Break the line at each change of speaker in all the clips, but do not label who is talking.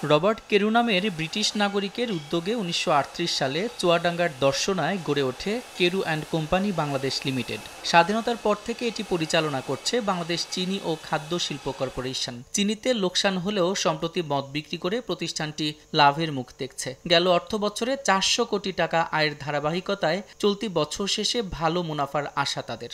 Robert Carew নামের British নাগরিকের উদ্যোগে ১৯৩৮ সালে চুয়াডাঙ্গার দর্শনায় গড়ে ওঠে Carew and company Bangladesh limited. স্বাধীনতার পর থেকে এটি পরিচালনা করছে বাংলাদেশ চিনি ও খাদ্য শিল্প কর্পোরেশন। চিনিতে লোকসান হলেও সম্প্রতি মদ বিক্রি করে প্রতিষ্ঠানটি লাভের মুখ দেখছে। গেল অর্থবছরে ৪০০ কোটি টাকা আয়ের ধারাবাহিকতায় চলতি বছর শেষে ভালো মুনাফার আশা তাদের।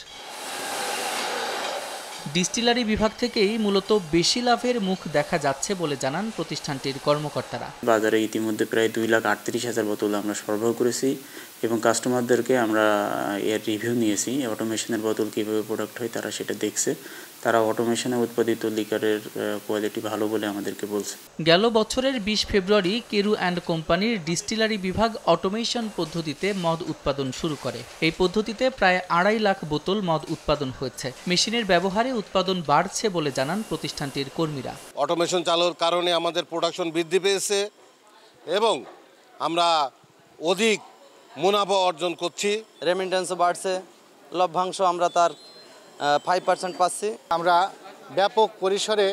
ডিস্টিলারি বিভাগ থেকেই মূলত বেশি লাভের মুখ দেখা যাচ্ছে বলে জানান প্রতিষ্ঠানটির কর্মকর্তারা।
বাজারে ইতিমধ্যে প্রায় 2,38,000 বোতল আমরা সরবরাহ করেছি এবং কাস্টমারদেরকে আমরা এর রিভিউ নিয়েছি। অটোমেশনের বোতল কীভাবে প্রোডাক্ট হয় তারা সেটা দেখছে। তারা অটোমেশনে উৎপাদিত লিকারের কোয়ালিটি ভালো বলে আমাদেরকে বলছে।
গেল বছরের ২০ ফেব্রুয়ারি কেরু অ্যান্ড কোম্পানির ডিস্টিলারি বিভাগ অটোমেশন পদ্ধতিতে মদ উৎপাদন শুরু করে। এই পদ্ধতিতে প্রায় ২.৫ লাখ বোতল মদ উৎপাদন হয়েছে। মেশিনের ব্যবহারে উৎপাদন বাড়ছে বলে জানান প্রতিষ্ঠানটির কর্মীরা।
অটোমেশন চালুর কারণে আমাদের প্রোডাকশন বৃদ্ধি পেয়েছে এবং আমরা অধিক মুনাফা অর্জন করছি।
রেমিটেন্সও বাড়ছে, লভ্যাংশ আমরা তার 5% পাচ্ছি।
আমরা ব্যাপক পরিসরে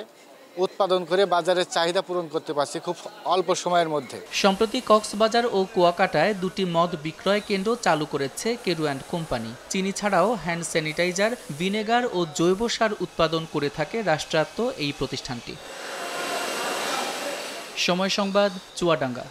উৎপাদন করে বাজারের চাহিদা পূরণ করতে পারছি খুব অল্প সময়ের মধ্যে।
সম্প্রতি কক্সবাজার ও কুয়াকাটায় ২টি মদ বিক্রয় কেন্দ্র চালু করেছে কেরু অ্যান্ড কোম্পানি। চিনি ছাড়াও হ্যান্ড স্যানিটাইজার, ভিনেগার ও জৈব সার উৎপাদন করে থাকে রাষ্ট্রায়ত্ত এই প্রতিষ্ঠানটি। সময় সংবাদ, চুয়াডাঙ্গা।